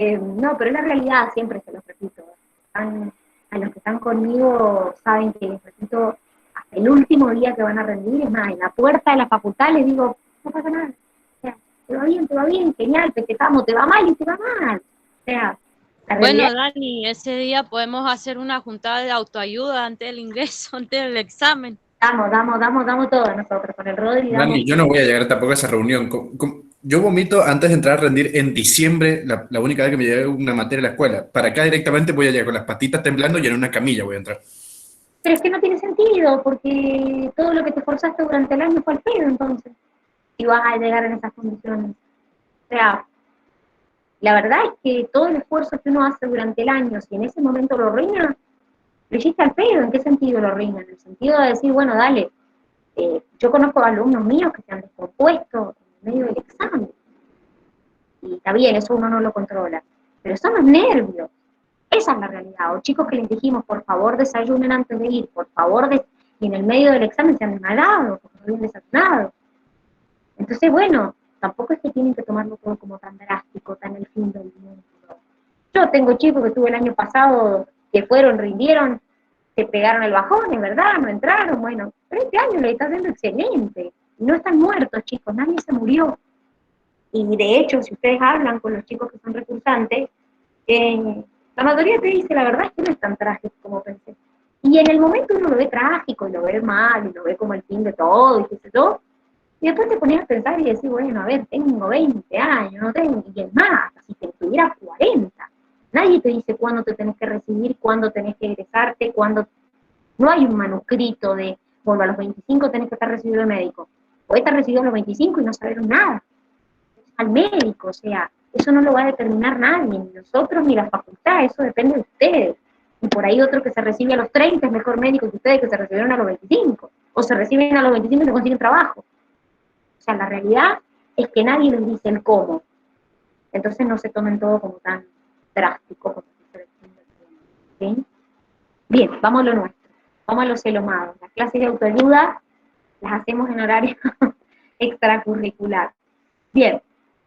No, pero es la realidad, siempre se los repito. A los que están conmigo saben que les repito hasta el último día que van a rendir, es más, en la puerta de la facultad les digo, no pasa nada. O sea, te va bien, genial, festejamos, te va mal y te va mal. O sea, la realidad. Bueno, Dani, ese día podemos hacer una juntada de autoayuda antes del ingreso, antes del examen. Damos todo nosotros, con el Rodri damos. Dani, yo no voy a llegar tampoco a esa reunión. Yo vomito antes de entrar a rendir en diciembre, la única vez que me llevé una materia en la escuela. Para acá directamente voy a llegar con las patitas temblando y en una camilla voy a entrar. Pero es que no tiene sentido, porque todo lo que te esforzaste durante el año fue al pedo, entonces, y vas a llegar en esas condiciones. O sea, la verdad es que todo el esfuerzo que uno hace durante el año, si en ese momento lo arruina, lo hiciste al pedo. ¿En qué sentido lo arruina? En el sentido de decir, bueno, dale, yo conozco alumnos míos que se han descompuesto en medio del examen, y está bien, eso uno no lo controla, pero son los nervios, esa es la realidad. O chicos que les dijimos, por favor desayunen antes de ir, por favor, y en el medio del examen se han desmayado, porque no habían desayunado. Entonces, bueno, tampoco es que tienen que tomarlo todo como tan drástico, tan el fin del mundo. Yo tengo chicos que tuve el año pasado que fueron, rindieron, se pegaron el bajón, es verdad, no entraron, bueno, pero este año le está haciendo excelente. Y no están muertos, chicos, nadie se murió. Y de hecho, si ustedes hablan con los chicos que son recursantes, la mayoría te dice, la verdad es que no es tan trágico como pensé. Y en el momento uno lo ve trágico, y lo ve mal, y lo ve como el fin de todo, y qué sé yo, y después te ponías a pensar y decís, bueno, a ver, tengo 20 años, no tengo, y es más, si te tuviera 40. Nadie te dice cuándo te tenés que recibir, cuándo tenés que egresarte, cuándo. No hay un manuscrito de, bueno, a los 25 tenés que estar recibido de médico. Podés estar recibido a los 25 y no saber nada. Al médico, o sea, eso no lo va a determinar nadie, ni nosotros ni la facultad, eso depende de ustedes. Y por ahí otro que se recibe a los 30 es mejor médico que ustedes que se recibieron a los 25. O se reciben a los 25 y no consiguen trabajo. O sea, la realidad es que nadie les dice el cómo. Entonces no se tomen todo como tan drástico como ¿sí? Bien, vamos a lo nuestro. Vamos a los celomados. Las clases de autoayuda las hacemos en horario extracurricular. Bien,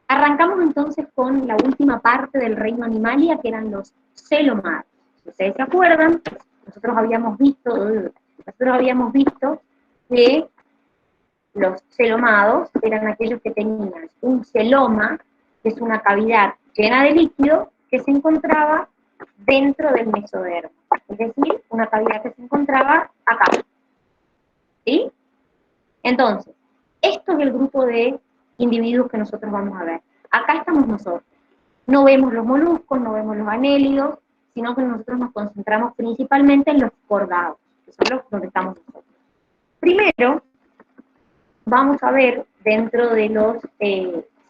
arrancamos entonces con la última parte del reino animalia, que eran los celomados. Si ustedes se acuerdan, nosotros habíamos visto que los celomados eran aquellos que tenían un celoma, que es una cavidad llena de líquido, que se encontraba dentro del mesodermo. Es decir, una cavidad que se encontraba acá. ¿Sí? Entonces, esto es el grupo de individuos que nosotros vamos a ver. Acá estamos nosotros. No vemos los moluscos, no vemos los anélidos, sino que nosotros nos concentramos principalmente en los cordados, que son los donde estamos nosotros. Primero, vamos a ver dentro de los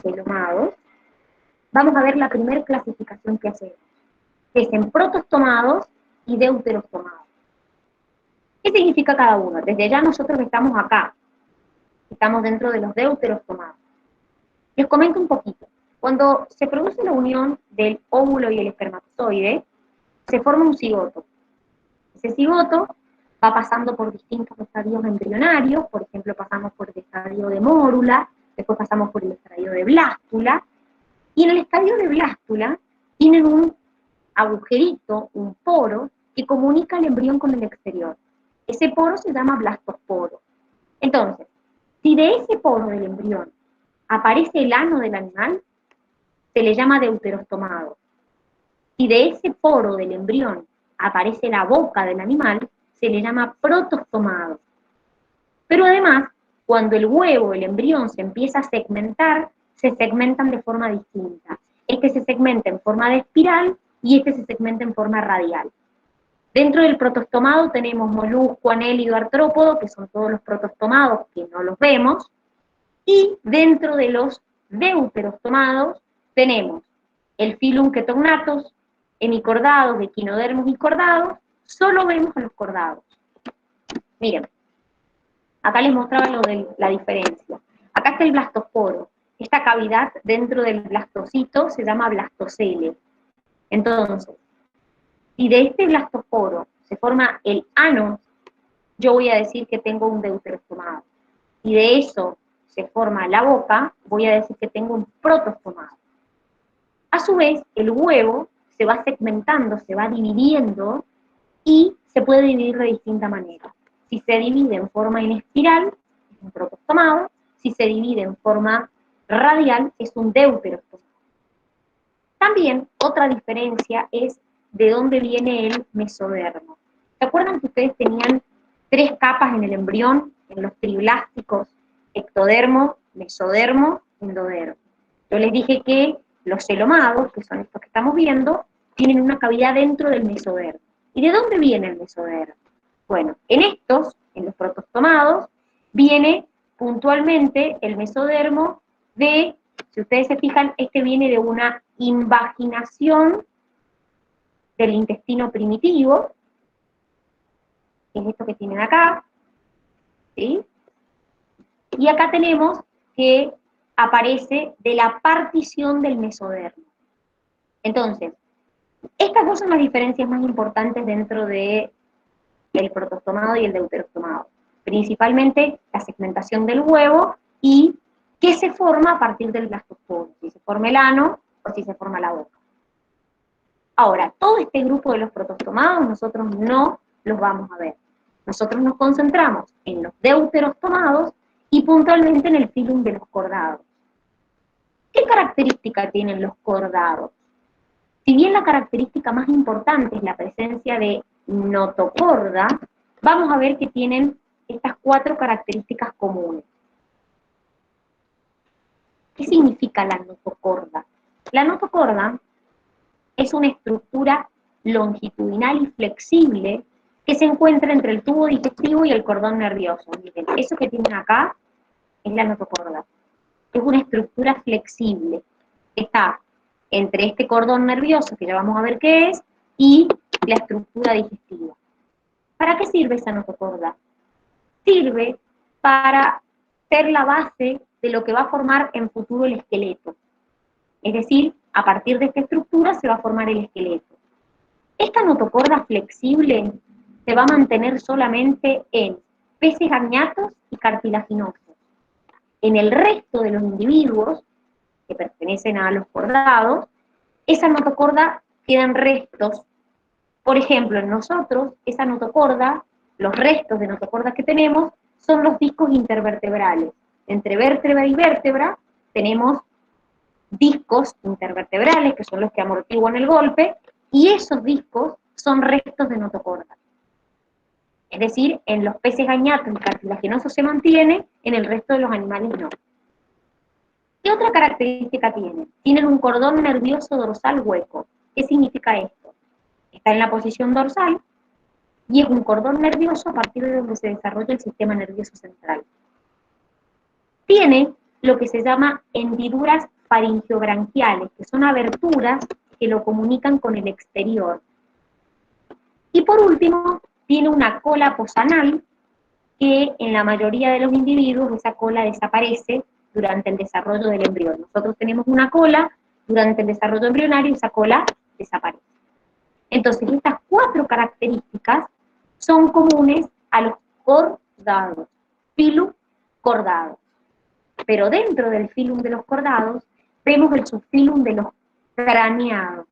celomados, vamos a ver la primera clasificación que hacemos, que es en protostomados y deuterostomados. ¿Qué significa cada uno? Desde ya nosotros estamos acá, estamos dentro de los deuterostomados. Les comento un poquito. Cuando se produce la unión del óvulo y el espermatozoide, se forma un cigoto. Ese cigoto va pasando por distintos estadios embrionarios, por ejemplo, pasamos por el estadio de mórula, después pasamos por el estadio de blástula, y en el estadio de blástula tienen un agujerito, un poro, que comunica el embrión con el exterior. Ese poro se llama blastosporo. Entonces, si de ese poro del embrión aparece el ano del animal, se le llama deuterostomado. Si de ese poro del embrión aparece la boca del animal, se le llama protostomado. Pero además, cuando el huevo, el embrión, se empieza a segmentar, se segmentan de forma distinta. Este se segmenta en forma de espiral y este se segmenta en forma radial. Dentro del protostomado tenemos molusco, anélido, artrópodo, que son todos los protostomados que no los vemos, y dentro de los deuterostomados tenemos el filum Ketognathos, hemicordados, equinodermos y cordados, solo vemos a los cordados. Miren, acá les mostraba lo de la diferencia. Acá está el blastosporo. Esta cavidad dentro del blastocito se llama blastocele. Entonces, si de este blastosporo se forma el ano, yo voy a decir que tengo un deuterostomado. Si de eso se forma la boca, voy a decir que tengo un protostomado. A su vez, el huevo se va segmentando, se va dividiendo y se puede dividir de distinta manera. Si se divide en forma en espiral, es un protostomado. Si se divide en forma radial, es un deuterostomado. También otra diferencia es de dónde viene el mesodermo. ¿Se acuerdan que ustedes tenían 3 capas en el embrión, en los triblásticos? Ectodermo, mesodermo, endodermo. Yo les dije que los celomados, que son estos que estamos viendo, tienen una cavidad dentro del mesodermo. ¿Y de dónde viene el mesodermo? Bueno, en los protostomados, viene puntualmente el mesodermo de, si ustedes se fijan, este viene de una invaginación del intestino primitivo, que es esto que tienen acá, ¿sí? Y acá tenemos que aparece de la partición del mesodermo. Entonces, estas dos son las diferencias más importantes dentro del protostomado y el deuterostomado. Principalmente la segmentación del huevo y qué se forma a partir del blastosporo, si se forma el ano o si se forma la boca. Ahora, todo este grupo de los protostomados nosotros no los vamos a ver. Nosotros nos concentramos en los deuterostomados y puntualmente en el filum de los cordados. ¿Qué característica tienen los cordados? Si bien la característica más importante es la presencia de notocorda, vamos a ver que tienen estas 4 características comunes. ¿Qué significa la notocorda? La notocorda es una estructura longitudinal y flexible que se encuentra entre el tubo digestivo y el cordón nervioso. Miren, eso que tienen acá es la notocorda. Es una estructura flexible que está entre este cordón nervioso, que ya vamos a ver qué es, y la estructura digestiva. ¿Para qué sirve esa notocorda? Sirve para ser la base de lo que va a formar en futuro el esqueleto. Es decir, a partir de esta estructura se va a formar el esqueleto. Esta notocorda flexible se va a mantener solamente en peces agnatos y cartilaginosos. En el resto de los individuos que pertenecen a los cordados, esa notocorda quedan restos. Por ejemplo, en nosotros, esa notocorda, los restos de notocorda que tenemos, son los discos intervertebrales. Entre vértebra y vértebra tenemos discos intervertebrales, que son los que amortiguan el golpe, y esos discos son restos de notocorda. Es decir, en los peces gañatos y cartilaginosos se mantiene, en el resto de los animales no. ¿Qué otra característica tienen? Tienen un cordón nervioso dorsal hueco. ¿Qué significa esto? Está en la posición dorsal y es un cordón nervioso a partir de donde se desarrolla el sistema nervioso central. Tiene lo que se llama hendiduras faringiobranquiales, que son aberturas que lo comunican con el exterior. Y por último, tiene una cola posanal, que en la mayoría de los individuos esa cola desaparece durante el desarrollo del embrión. Nosotros tenemos una cola, durante el desarrollo embrionario esa cola desaparece. Entonces, estas 4 características son comunes a los cordados, filum cordados. Pero dentro del filum de los cordados, vemos el subfilum de los craneados.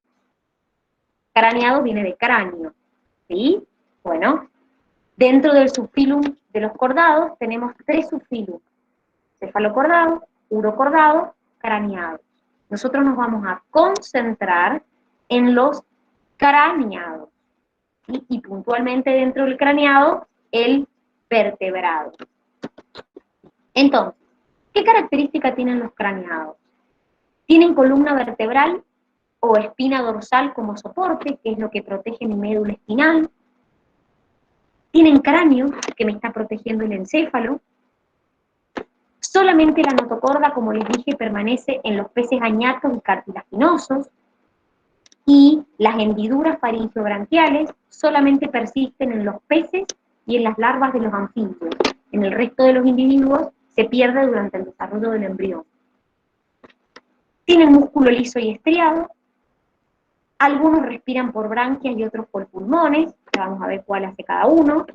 Craneado viene de cráneo, ¿sí? Bueno, dentro del subfilum de los cordados tenemos 3 subfilums: cefalocordado, urocordado, craneado. Nosotros nos vamos a concentrar en los craneados, ¿sí? Y puntualmente dentro del craneado, el vertebrado. Entonces, ¿qué característica tienen los craneados? Tienen columna vertebral o espina dorsal como soporte, que es lo que protege mi médula espinal. Tienen cráneo, que me está protegiendo el encéfalo. Solamente la notocorda, como les dije, permanece en los peces gañatos y cartilaginosos, y las hendiduras faringiobranquiales solamente persisten en los peces y en las larvas de los anfibios. En el resto de los individuos se pierde durante el desarrollo del embrión. Tienen músculo liso y estriado. Algunos respiran por branquias y otros por pulmones. Ya vamos a ver cuál hace cada uno.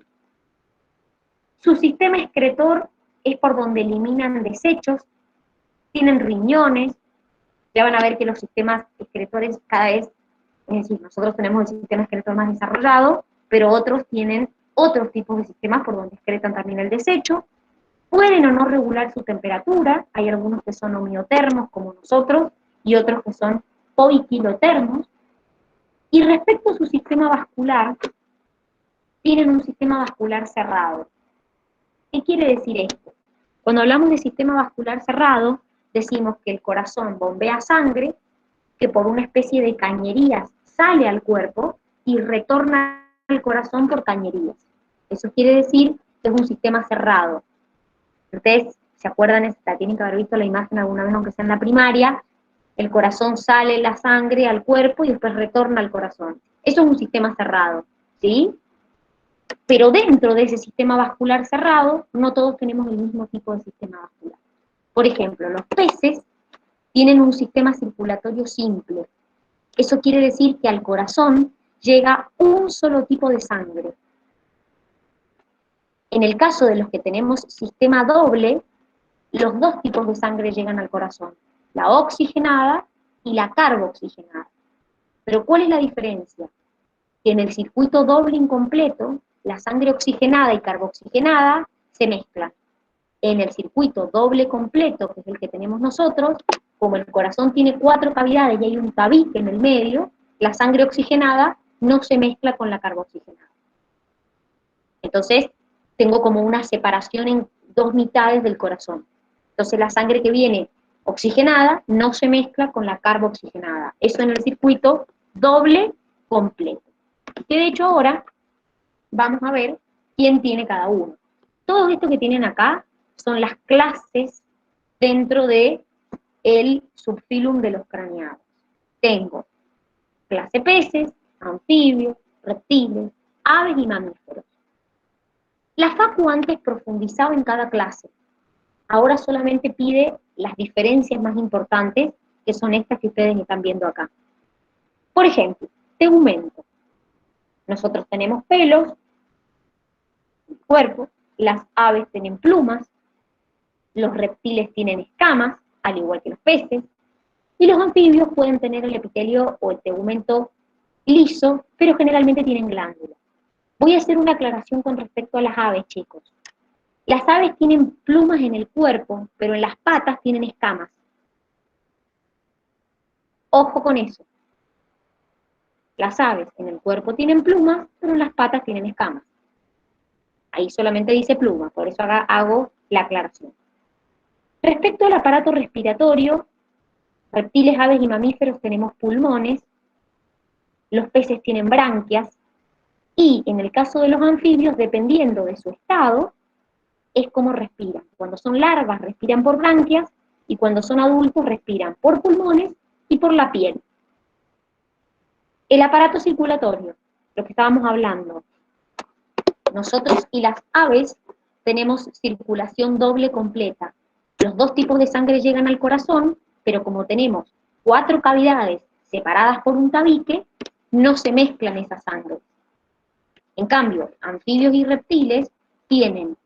Su sistema excretor es por donde eliminan desechos. Tienen riñones, ya van a ver que los sistemas excretores cada vez, es decir, nosotros tenemos el sistema excretor más desarrollado, pero otros tienen otros tipos de sistemas por donde excretan también el desecho. Pueden o no regular su temperatura, hay algunos que son homeotermos como nosotros, y otros que son poiquilotermos. Y respecto a su sistema vascular, tienen un sistema vascular cerrado. ¿Qué quiere decir esto? Cuando hablamos de sistema vascular cerrado, decimos que el corazón bombea sangre, que por una especie de cañerías sale al cuerpo y retorna al corazón por cañerías. Eso quiere decir que es un sistema cerrado. Ustedes se acuerdan, tienen que haber visto la imagen alguna vez, aunque sea en la primaria, el corazón sale la sangre al cuerpo y después retorna al corazón. Eso es un sistema cerrado, ¿sí? Pero dentro de ese sistema vascular cerrado, no todos tenemos el mismo tipo de sistema vascular. Por ejemplo, los peces tienen un sistema circulatorio simple. Eso quiere decir que al corazón llega un solo tipo de sangre. En el caso de los que tenemos sistema doble, los dos tipos de sangre llegan al corazón, la oxigenada y la carboxigenada. Pero ¿cuál es la diferencia? Que en el circuito doble incompleto, la sangre oxigenada y carboxigenada se mezclan. En el circuito doble completo, que es el que tenemos nosotros, como el corazón tiene 4 cavidades y hay un tabique en el medio, la sangre oxigenada no se mezcla con la carboxigenada. Entonces, tengo como una separación en 2 mitades del corazón. Entonces, la sangre que viene oxigenada no se mezcla con la carboxigenada. Eso en el circuito doble completo. Que de hecho ahora vamos a ver quién tiene cada uno. Todo esto que tienen acá son las clases dentro de el subfilum de los craneados. Tengo clase peces, anfibios, reptiles, aves y mamíferos. La Facu antes profundizaba en cada clase. Ahora solamente pide las diferencias más importantes, que son estas que ustedes están viendo acá. Por ejemplo, tegumento. Nosotros tenemos pelos, el cuerpo, las aves tienen plumas, los reptiles tienen escamas, al igual que los peces, y los anfibios pueden tener el epitelio o el tegumento liso, pero generalmente tienen glándulas. Voy a hacer una aclaración con respecto a las aves, chicos. Las aves tienen plumas en el cuerpo, pero en las patas tienen escamas. Ojo con eso. Las aves en el cuerpo tienen plumas, pero en las patas tienen escamas. Ahí solamente dice pluma, por eso hago la aclaración. Respecto al aparato respiratorio, reptiles, aves y mamíferos tenemos pulmones, los peces tienen branquias, y en el caso de los anfibios, dependiendo de su estado, es como respiran. Cuando son larvas respiran por branquias, y cuando son adultos respiran por pulmones y por la piel. El aparato circulatorio, lo que estábamos hablando. Nosotros y las aves tenemos circulación doble completa. Los dos tipos de sangre llegan al corazón, pero como tenemos 4 cavidades separadas por un tabique, no se mezclan esas sangres. En cambio, anfibios y reptiles tienen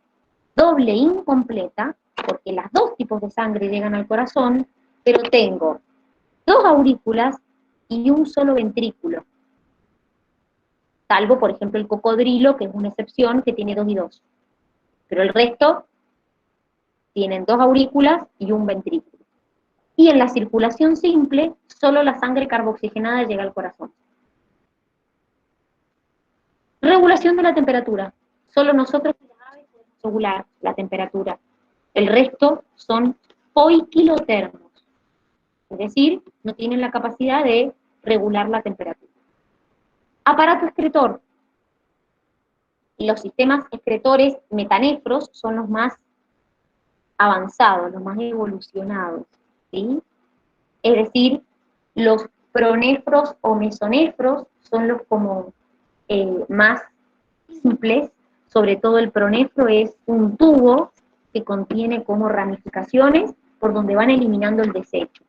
doble incompleta, porque las dos tipos de sangre llegan al corazón, pero tengo 2 aurículas y un solo ventrículo. Salvo, por ejemplo, el cocodrilo, que es una excepción, que tiene 2 y 2. Pero el resto tienen 2 aurículas y un ventrículo. Y en la circulación simple, solo la sangre carboxigenada llega al corazón. Regulación de la temperatura. Solo nosotros y las aves podemos regular la temperatura. El resto son poiquilotermos. Es decir, no tienen la capacidad de regular la temperatura. Aparato excretor. Los sistemas excretores metanefros son los más avanzados, los más evolucionados, ¿sí? Es decir, los pronefros o mesonefros son los como más simples, sobre todo el pronefro es un tubo que contiene como ramificaciones por donde van eliminando el desecho.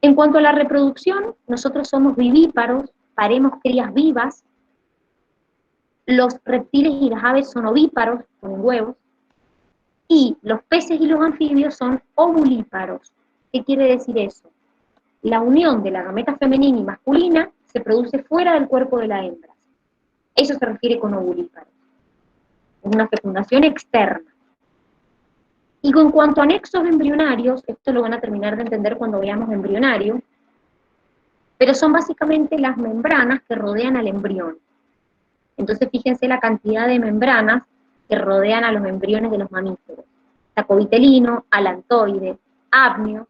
En cuanto a la reproducción, nosotros somos vivíparos, paremos crías vivas, los reptiles y las aves son ovíparos, con huevos, y los peces y los anfibios son ovulíparos. ¿Qué quiere decir eso? La unión de la gameta femenina y masculina se produce fuera del cuerpo de la hembra. Eso se refiere con ovuríparo. Es una fecundación externa. Y en cuanto a anexos embrionarios, esto lo van a terminar de entender cuando veamos embrionario, pero son básicamente las membranas que rodean al embrión. Entonces fíjense la cantidad de membranas que rodean a los embriones de los mamíferos. Sacovitelino, alantoide, ápneo,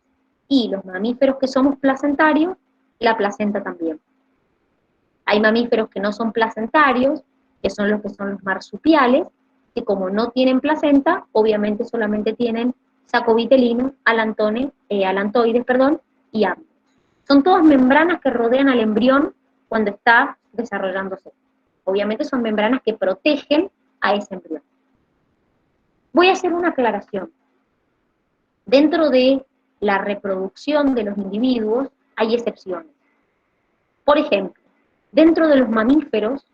y los mamíferos que somos placentarios, la placenta también. Hay mamíferos que no son placentarios, que son los marsupiales, que como no tienen placenta, obviamente solamente tienen sacovitelino, alantoides, y ápneo. Son todas membranas que rodean al embrión cuando está desarrollándose. Obviamente son membranas que protegen a ese embrión. Voy a hacer una aclaración. Dentro de la reproducción de los individuos hay excepciones. Por ejemplo, dentro de los mamíferos,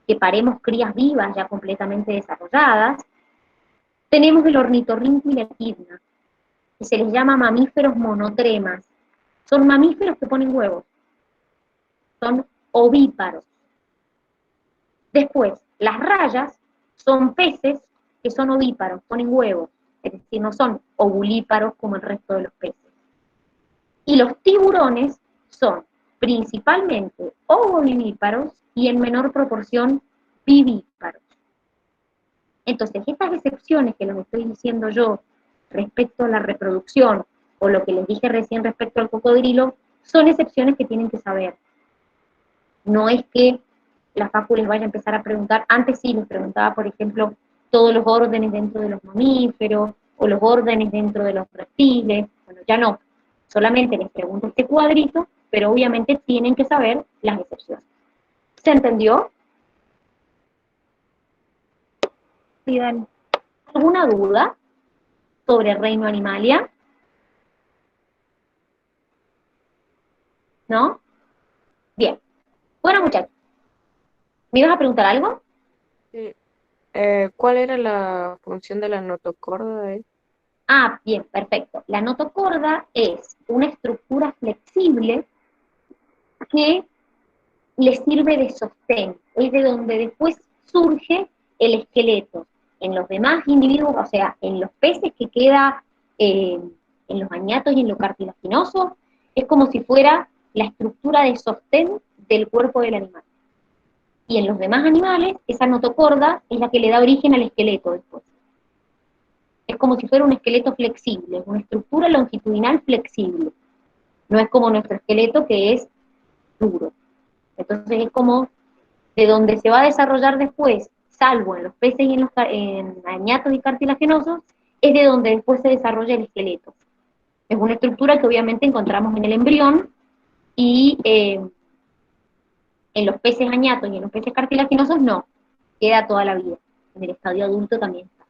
que paremos crías vivas ya completamente desarrolladas, tenemos el ornitorrinco y la equidna, que se les llama mamíferos monotremas. Son mamíferos que ponen huevos. Son ovíparos. Después, las rayas son peces que son ovíparos, ponen huevos, es decir, no son ovulíparos como el resto de los peces. Y los tiburones son principalmente ovovivíparos y en menor proporción vivíparos. Entonces, estas excepciones que les estoy diciendo yo respecto a la reproducción, o lo que les dije recién respecto al cocodrilo, son excepciones que tienen que saber. No es que la facu les vaya a empezar a preguntar, antes sí les preguntaba, por ejemplo, todos los órdenes dentro de los mamíferos, o los órdenes dentro de los reptiles, bueno, ya no, solamente les pregunto este cuadrito, pero obviamente tienen que saber las excepciones. ¿Se entendió? ¿Alguna duda sobre el reino animalia? ¿No? Bien. Bueno, muchachos, ¿me ibas a preguntar algo? Sí. ¿Cuál era la función de la notocorda? Ah, bien, perfecto. La notocorda es una estructura flexible que le sirve de sostén, es de donde después surge el esqueleto. En los demás individuos, o sea, en los peces que queda en los añatos y en lo cartilaginoso, es como si fuera la estructura de sostén del cuerpo del animal. Y en los demás animales, esa notocorda es la que le da origen al esqueleto después. Es como si fuera un esqueleto flexible, una estructura longitudinal flexible. No es como nuestro esqueleto que es duro. Entonces es como de donde se va a desarrollar después, salvo en los peces y en añatos y cartilaginosos, es de donde después se desarrolla el esqueleto. Es una estructura que obviamente encontramos en el embrión y en los peces añatos y en los peces cartilaginosos no, queda toda la vida. En el estadio adulto también está.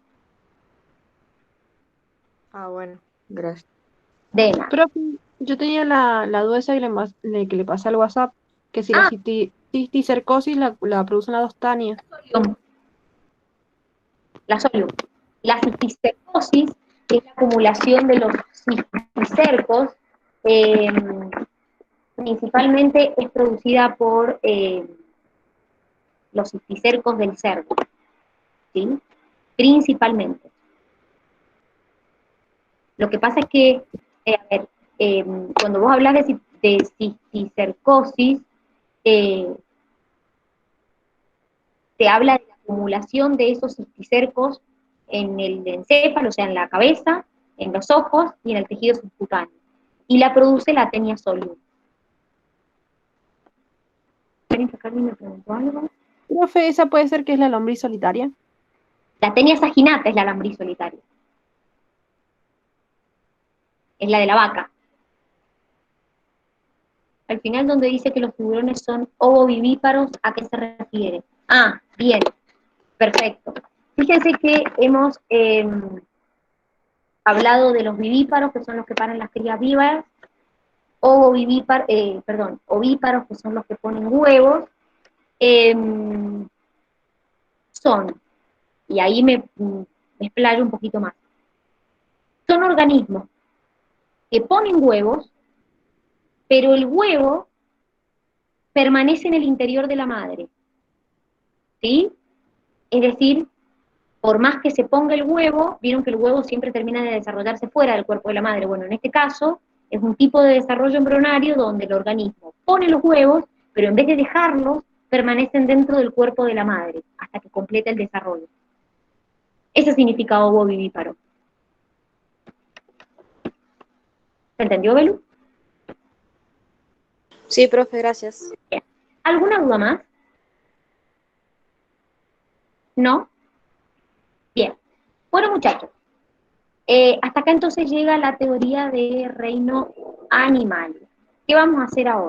Ah, bueno, gracias. De nada. Profe, yo tenía la duda esa que le pasé al WhatsApp, que si la Ah. cisticercosis la producen las dos tanias. La cisticercosis es la acumulación de los cisticercos, principalmente es producida por los cisticercos del cerdo, ¿sí? Principalmente. Lo que pasa es que, cuando vos hablas de cisticercosis, te habla de la acumulación de esos cisticercos en el encéfalo, o sea, en la cabeza, en los ojos y en el tejido subcutáneo. Y la produce la tenia solium. ¿Quieren que Carmen me preguntó algo? Profe, ¿esa puede ser que es la lombriz solitaria? La tenia saginata es la lombriz solitaria. Es la de la vaca. Al final donde dice que los tiburones son ovovivíparos, ¿a qué se refiere? Ah, bien, perfecto. Fíjense que hemos hablado de los vivíparos, que son los que paran las crías vivas, ovíparos, que son los que ponen huevos, son, y ahí me explayo un poquito más, son organismos que ponen huevos, pero el huevo permanece en el interior de la madre, ¿sí? Es decir, por más que se ponga el huevo, vieron que el huevo siempre termina de desarrollarse fuera del cuerpo de la madre. Bueno, en este caso es un tipo de desarrollo embrionario donde el organismo pone los huevos, pero en vez de dejarlos, permanecen dentro del cuerpo de la madre hasta que completa el desarrollo. Eso significa ovo vivíparo. ¿Se entendió, Belu? Sí, profe, gracias. ¿Alguna duda más? ¿No? Bien. Bueno, muchachos, hasta acá entonces llega la teoría de reino animal. ¿Qué vamos a hacer ahora?